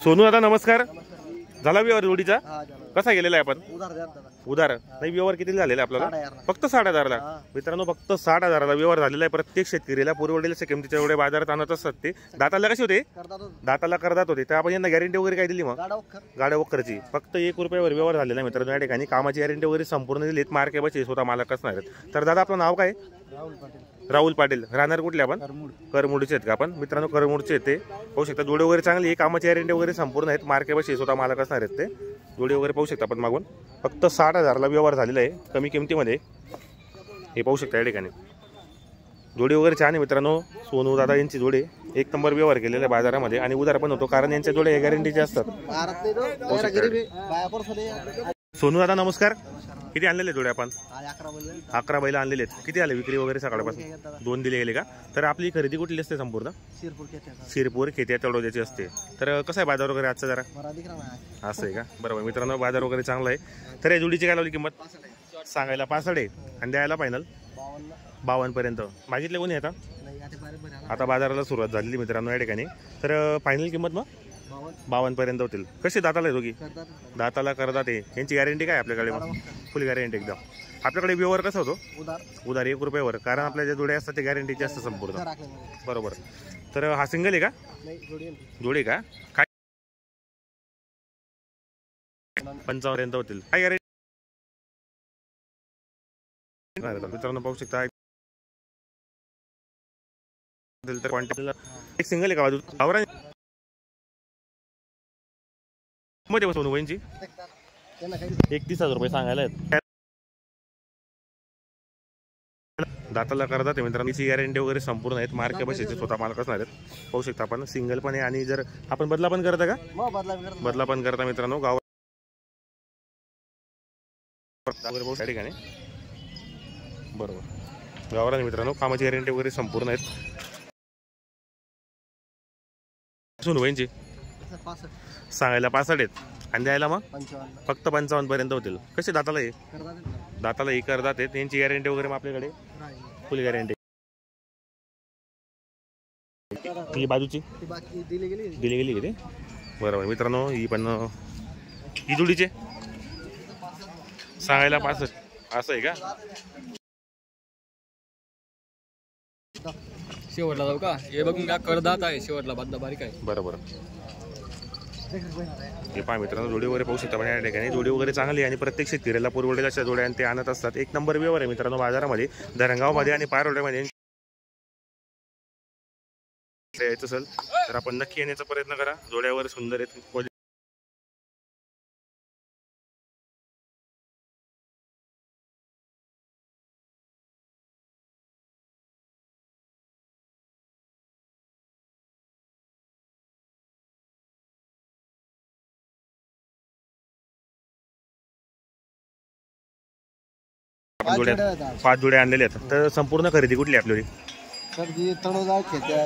सोनू दादा नमस्कार. झाला व्यवहार जोडीचा? हा झालं. कसा गेलेला आहे आपण? उधार द्या दादा. उधार नाही, व्यवहार किती झालेला आहे आपल्याला? 60,000 फक्त 60,000ला. मित्रांनो फक्त 60,000ला व्यवहार झालेला आहे. प्रत्येक शेतकरीला पुरवडेल्या किमतीच्या एवढे बाजारात आणत असतात ते. दाताला कसे होते? करतात होत. दाताला करदात होते. तर आपण यांना गॅरंटी वगैरे काय दिली मग? गाडा वखर. गाड्या वक्करची फक्त 1 रुपयावर व्यवहार झालेला आहे मित्रांनो. या ठिकाणी कामाची गॅरंटी वगैरे संपूर्ण दिलीत. मार्के बचे स्वतः मालक असणार आहेत. तर दादा आपलं नाव काय? राहुल पाटील. राहुल पाटील. राहणार कुठले आपण? करमुड. करमुडचे आहेत का आपण? मित्रांनो करमुडचे आहेत ते. पाहू शकता जोडी वगैरे चांगली आहे. कामाची गॅरंटी वगैरे संपूर्ण आहेत. मार्के बसे स्वतः मालक असणार आहेत ते. जोडी वगैरे पाहू शकता आपण मागून. फक्त 60,000ला व्यवहार झालेला आहे कमी किमतीमध्ये. हे पाहू शकता या ठिकाणी जोडी वगैरे छान आहे मित्रांनो. सोनू दादा यांची जोडी 1 नंबर व्यवहार केलेला आहे बाजारामध्ये. आणि उधार पण होतो कारण यांच्या जोड्या गॅरंटीचे असतात. सोनू दादा नमस्कार. किती आणलेले जोडे आपण? 11 बैल आणलेले आहेत. किती आले विक्री वगैरे सकाळपासून? 2 दिले गेले का? तर आपली खरेदी कुठली असते संपूर्ण? शिरपूर खेत्या तळोद्याची असते. तर कसं आहे बाजार वगैरे आजचा जरा? असं आहे का? बरोबर मित्रांनो बाजार वगैरे चांगला आहे. तर या जोडीची काय लावली किंमत? सांगायला 65 आहे आणि द्यायला फायनल 52 पर्यंत. मागितले कोणी आता? आता बाजाराला सुरुवात झालेली मित्रांनो या ठिकाणी. तर फायनल किंमत मग 52 पर्यंत होतील. कशी दाताला आहे दोघी? दाताला करतात आहे. यांची गॅरंटी काय आपल्याकडे? फुल गॅरंटी एकदम. आपल्याकडे व्यवहार कसा होतो? उधार 1 रुपयावर. कारण आपल्या ज्या जोड्या असतात ते गॅरंटीचे असतात संपूर्ण. बरोबर. तर हा सिंगल आहे का? जोडी का? काय 55 पर्यंत होतील. काय गॅरंटी मित्रांनो पाहू शकता. तर क्वांटिटीला एक सिंगल आहे का बाजू? आवरा मध्ये बसवून वयांची 31,000 रुपये सांगायला आहेत. दाताला करतात आहे मित्रांनो. याची गॅरंटी वगैरे संपूर्ण आहेत. मार्के बसेचे स्वतः मालक असणार आहेत. पाहू शकता आपण. सिंगल पण आहे आणि जर आपण बदला पण करता का? बदला पण करता मित्रांनो. गाव ठिकाणी बरोबर गावरान मित्रांनो. कामाची गॅरंटी वगैरे संपूर्ण आहेत. सुन वयांची सांगायला 65 आहेत आणि द्यायला मग फक्त 55 पर्यंत होतील. कसे दाताला आहे? दाताला ही करतात आहेत. त्यांची गॅरंटी वगैरे मग आपल्याकडे फुल गॅरंटी. ही बाजूची दिली गेली किती? बरोबर मित्रांनो. ही पण ही जोडीचे सांगायला 65. असं आहे का? शेवटला जाऊ का? हे बघून का करदात आहे. शेवटला बद्दा बारीक आहे. बरोबर. हे पहा मित्रांनो जोडी वगैरे पाहू शकता. पण या ठिकाणी जोडी वगैरे चांगली आणि प्रत्येक शेतकऱ्याला पुरवडेल्या अशा जोड्या ते आणत असतात. 1 नंबर व्यवहार आहे मित्रांनो बाजारामध्ये. धरणगावमध्ये आणि पारोड्यामध्ये यायचं असेल तर आपण नक्की येण्याचा प्रयत्न करा. जोड्या वगैरे सुंदर आहेत. जोड्या 5 जोड्या आणलेल्या आहेत. तर संपूर्ण खरेदी कुठली आपली?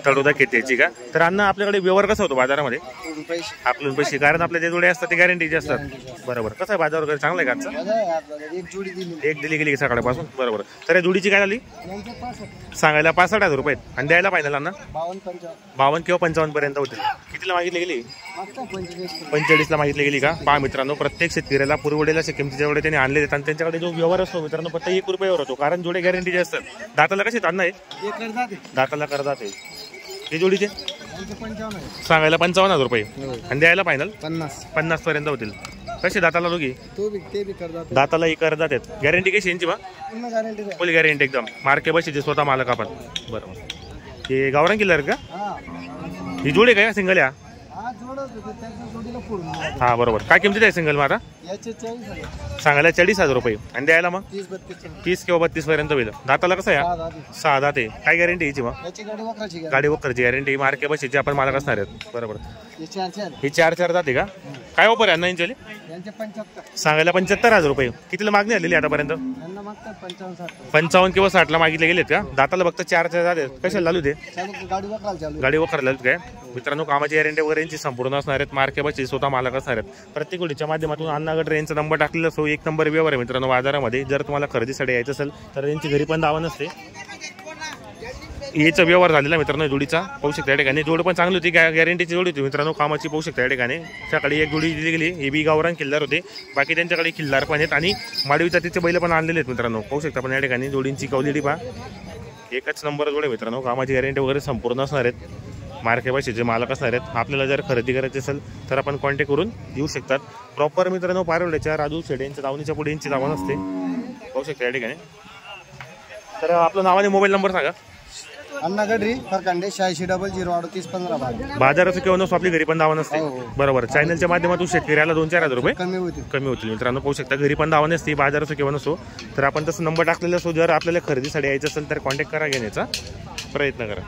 तळोदा खेत्याची का? तर अन्न आपल्याकडे व्यवहार कसा होतो बाजारामध्ये? आपल्याला पैसे. कारण आपल्या जे जोड्या असतात ते गॅरंटीचे असतात. बरोबर. कसं आहे बाजार वगैरे चांगला आहे का आजचा? एक दिली गेली सकाळपासून. बरोबर. तर या जोडीची काय झाली? सांगायला 65,000 रुपये आणि द्यायला फायनल अन्न 52 किंवा 55 पर्यंत होतील. कितीला मागितली गेली? 45ला मागितली गेली का? पहा मित्रांनो प्रत्येक शेतकऱ्याला पुरवडेल्या किमतीच्या जोडे त्यांनी आणले आणि त्यांच्याकडे जो व्यवहार असतो मित्रांनो फक्त 1 रुपयावर होतो. कारण जोडे गॅरंटीचे असतात. दाताला कसे अन्न आहे? दाताला करतात आहे. हे जोडीचे सांगायला 55,000 रुपये आणि द्यायला फायनल 50 पर्यंत होतील. कसे दाताला दोघी? दाताला ही करतात आहेत. गॅरंटी कशी यांची? मग फुल गॅरंटी एकदम. मार्के बशीचे स्वतः मालक आपण. बरोबर. हे गावरान किल्लर का? ही जोडी काय सिंगल या? हा बरोबर. काय किमतीत आहे सिंगल? माझा सांगायला 40,000 रुपये आणि द्यायला मग 30 किंवा 32 पर्यंत होईल. दाताला कसं या? 6 दात आहे. काय गॅरंटी याची मग? गाडी वखरची गॅरंटी. मार्के बशीचे आपण मालक असणार आहेत. बरोबर. हे 4 दात आहे का? काय ऑफर आहे अण्णा यांची? सांगायला 75,000 रुपये. कितीला मागणी आलेली आतापर्यंत? 55 किंवा 60ला मागितले गेलेत का? दाताला फक्त 4 दात आहेत. कशाला लालू ते? गाडी वखर लालू काय? मित्रांनो कामाची गॅरंटी वगैरे यांची संपूर्ण असणार आहेत. मार्के बशी स्वतः मालक असणार आहेत. प्रत्येक गोष्टीच्या माध्यमातून अण्णागड यांचा नंबर टाकलेला असतो. 1 नंबर व्यवहार आहे मित्रांनो बाजारामध्ये. जर तुम्हाला खरेदीसाठी यायचं असेल तर यांची घरी पण दावा नसते. याचा व्यवहार झालेला मित्रांनो जोडीचा पाहू शकता या ठिकाणी. जोड पण चांगली होती, गॅरंटीची जोडी होती मित्रांनो, कामाची पाहू शकता या ठिकाणी. सकाळी एक जोडी दिली गेली, हे बी गावरान खिल्लार होते, बाकी त्यांच्याकडे खिल्लार पण आहेत आणि माडवी जातीचे बैल पण आणलेले आहेत मित्रांनो. पाहू शकता पण या ठिकाणी जोडींची क्वालिटी पहा, एकच नंबर जोड आहे मित्रांनो. कामाची गॅरंटी वगैरे संपूर्ण असणार आहेत, मार्के भाषेचे मालक असणार आहेत. आपल्याला जर खरेदी करायची असेल तर आपण कॉन्टॅक्ट करून येऊ शकतात. प्रॉपर मित्रांनो पारोड्याच्या राजू शेडे यांच्या दावणीच्या पुढे यांची दावण असते, पाहू शकता या ठिकाणी. तर आपलं नाव आणि मोबाईल नंबर सांगा. अण्णा गडरी फरकांडे 86003815 बाजाराचं किंवा नसो आपली घरी पण दावा नसते. बरोबर. चॅनलच्या माध्यमातून शेतकऱ्याला 2-4 रुपये कमी होतील मित्रांनो. पाहू शकता घरी पण दावा नसते, बाजाराचं किंवा नसो. तर आपण तसं नंबर टाकलेला असो, जर आपल्याला खरेदीसाठी यायचं असेल तर कॉन्टॅक्ट करा, घेण्याचा प्रयत्न करा.